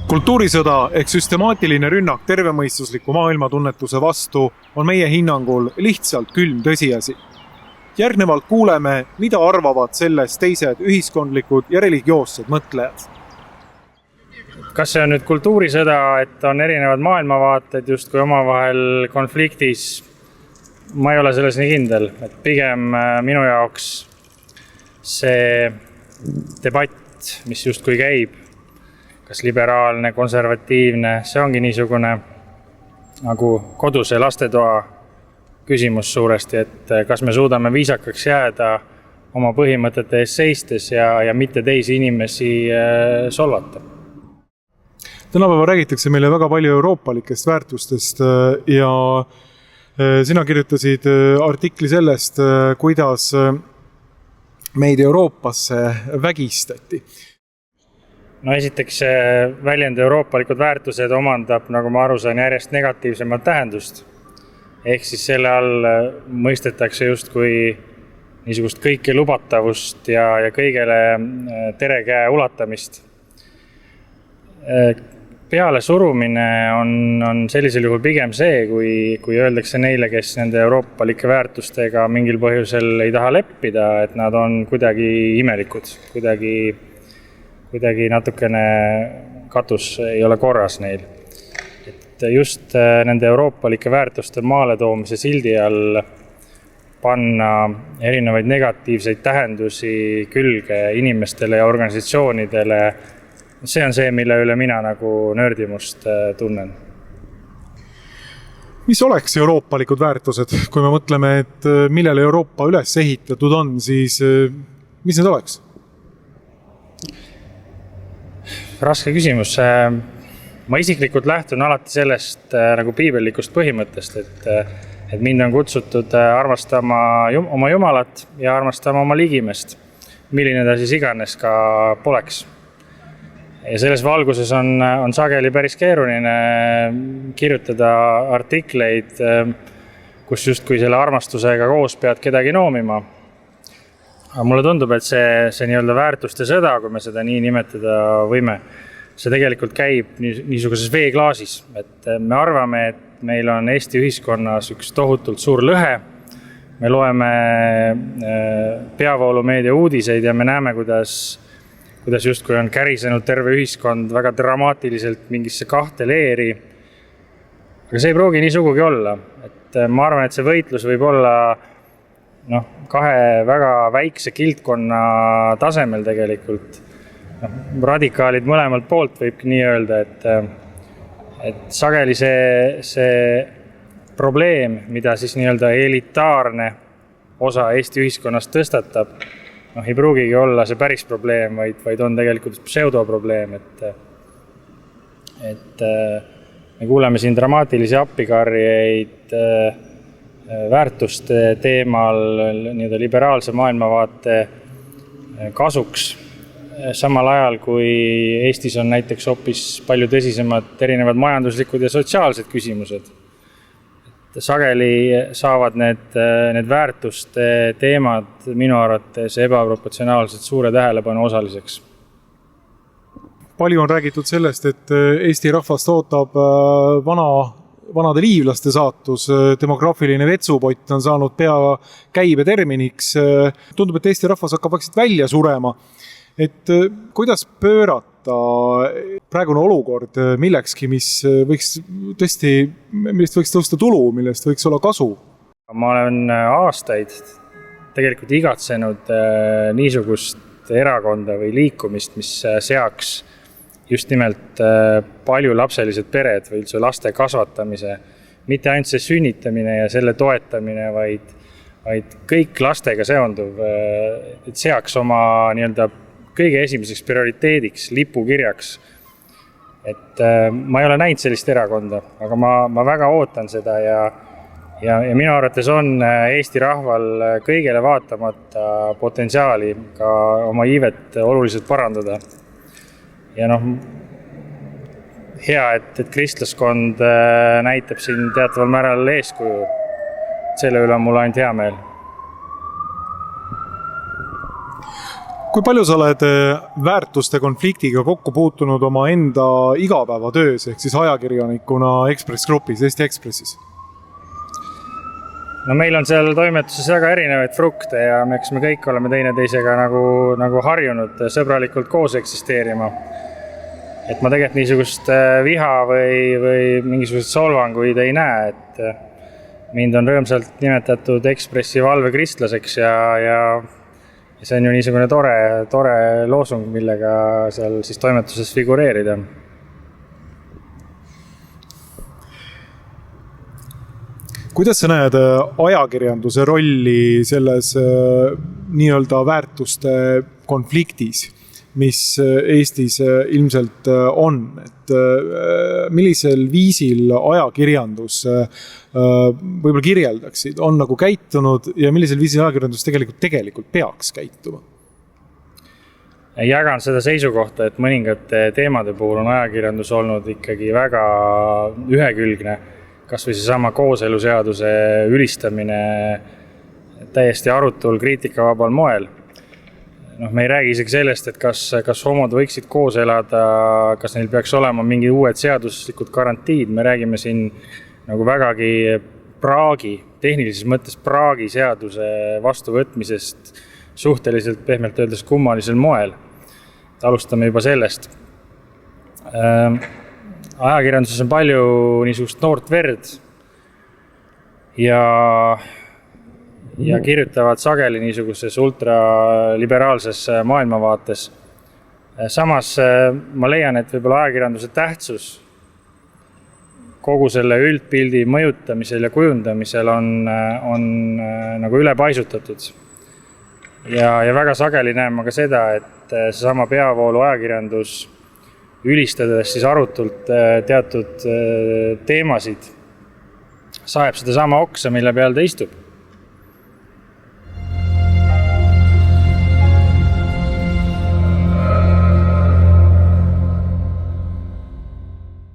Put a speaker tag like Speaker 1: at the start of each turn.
Speaker 1: Kultuurisõda ehk süstemaatiline rünnak tervemõistusliku maailmatunnetuse vastu on meie hinnangul lihtsalt külm tõsiasi. Järgnevalt kuuleme, mida arvavad sellest teised ühiskondlikud ja religioossed mõtlejad.
Speaker 2: Kas see on nüüd kultuurisõda, et on erinevad maailmavaated justkui omavahel konfliktis? Ma ei ole selles nii kindel, et pigem minu jaoks see debatt, mis justkui käib, kas liberaalne, konservatiivne, see ongi niisugune nagu koduse lastetoa küsimus suuresti, et kas me suudame viisakaks jääda oma põhimõtete ees seistes ja mitte teisi inimesi solvata.
Speaker 1: Tänapäeval räägitakse meile väga palju euroopalikest väärtustest ja sina kirjutasid artikli sellest, kuidas meid Euroopasse vägistati.
Speaker 2: No esiteks väljend euroopalikud väärtused omandab, nagu ma aru saan, järjest negatiivsemat tähendust. Ehk siis selle all mõistetakse justkui niisugust kõike lubatavust ja kõigele tere käe ulatamist. Peale surumine on sellisel juhul pigem see, kui öeldakse neile, kes nende euroopalike väärtustega mingil põhjusel ei taha leppida, et nad on kuidagi imelikud, kuidagi natukene katus ei ole korras neil. Et just nende euroopalike väärtuste maaletoomise sildi all panna erinevaid negatiivseid tähendusi külge inimestele ja organisatsioonidele, see on see, mille üle mina nagu nördimust tunnen.
Speaker 1: Mis oleks euroopalikud väärtused? Kui me mõtleme, et millele Euroopa üles ehitatud on, siis mis need oleks?
Speaker 2: Raske küsimus. Ma isiklikult lähtun alati sellest nagu piibellikust põhimõttest, et mind on kutsutud armastama oma Jumalat ja armastama oma ligimest, milline ta siis iganes ka poleks. Ja selles valguses on sageli päris keeruline kirjutada artikleid, kus justkui selle armastusega koos pead kedagi noomima. Aga mulle tundub, et see nii-öelda väärtuste sõda, kui me seda nii nimetada võime, see tegelikult käib niisuguses veeklaasis. Et me arvame, et meil on Eesti ühiskonnas üks tohutult suur lõhe. Me loeme peavoolumeedia uudiseid ja me näeme, kuidas justkui on kärisenud terve ühiskond väga dramaatiliselt mingisse kahte leeri. Aga see ei pruugi nii sugugi olla. Et ma arvan, et see võitlus võib olla kahe väga väikse kildkonna tasemel tegelikult. Radikaalid mõlemalt poolt võibki nii öelda, et sageli see probleem, mida siis nii-öelda elitaarne osa Eesti ühiskonnast tõstatab, ei pruugigi olla see päris probleem, vaid on tegelikult pseudoprobleem, et me kuuleme siin dramaatilisi appikarjeid väärtuste teemal nii-öelda liberaalse maailmavaate kasuks, samal ajal kui Eestis on näiteks hoopis palju tõsisemad erinevad majanduslikud ja sotsiaalsed küsimused. Sageli saavad need väärtuste teemad minu arvates ebaproportsionaalselt suure tähelepanu osaliseks.
Speaker 1: Palju on räägitud sellest, et Eesti rahvast ootab vanade liivlaste saatus, demograafiline vetsupott on saanud pea käibe terminiks. Tundub, et Eesti rahvas hakkab vaikselt välja surema. Et kuidas pöörata praegune olukord millekski, millest võiks tõusta tulu, millest võiks olla kasu?
Speaker 2: Ma olen aastaid tegelikult igatsenud niisugust erakonda või liikumist, mis seaks just nimelt paljulapselised pered või üldse laste kasvatamise. Mitte ainult see sünnitamine ja selle toetamine, vaid kõik lastega seonduv, et seaks oma nii-öelda kõige esimeseks prioriteediks, lipukirjaks. Et ma ei ole näinud sellist erakonda, aga ma väga ootan seda ja minu arvates on Eesti rahval kõigele vaatamata potentsiaali ka oma iivet oluliselt parandada. Ja hea, et kristlaskond näitab siin teataval määral eeskuju. Selle üle on mul ainult hea meel.
Speaker 1: Kui palju sa oled väärtuste konfliktiga kokku puutunud oma enda igapäevatöös ehk siis ajakirjanikuna Ekspress Grupis, Eesti Ekspressis?
Speaker 2: No meil on seal toimetuses väga erinevaid frukte ja eks me kõik oleme teineteisega nagu harjunud sõbralikult koos eksisteerima. Et ma tegelikult niisugust viha või mingisugust solvanguid ei näe, et mind on rõõmsalt nimetatud Ekspressi valvekristlaseks ja see on ju niisugune tore loosung, millega seal siis toimetuses figureerida.
Speaker 1: Kuidas sa näed ajakirjanduse rolli selles nii-öelda väärtuste konfliktis, mis Eestis ilmselt on? Et millisel viisil ajakirjandus võib-olla kirjeldaksid, on nagu käitunud ja millisel viisil ajakirjandus tegelikult peaks käituma?
Speaker 2: Jagan seda seisukohta, et mõningate teemade puhul on ajakirjandus olnud ikkagi väga ühekülgne. Kas või see sama kooseluseaduse ülistamine täiesti arutul kriitikavabal moel. Me ei räägi isegi sellest, et kas homod võiksid koos elada, kas neil peaks olema mingi uued seaduslikud garantiid. Me räägime siin nagu vägagi tehnilises mõttes praagi seaduse vastuvõtmisest suhteliselt pehmelt öeldes kummalisel moel. Alustame juba sellest. Ajakirjanduses on palju niisugust noort verd ja kirjutavad sageli niisuguses ultraliberaalses maailmavaates. Samas ma leian, et võib-olla ajakirjanduse tähtsus kogu selle üldpildi mõjutamisel ja kujundamisel on nagu ülepaisutatud. Ja väga sageli näen ma ka seda, et seesama peavoolu ajakirjandus ülistades siis arutult teatud teemasid saeb seda sama oksa, mille peal ta istub.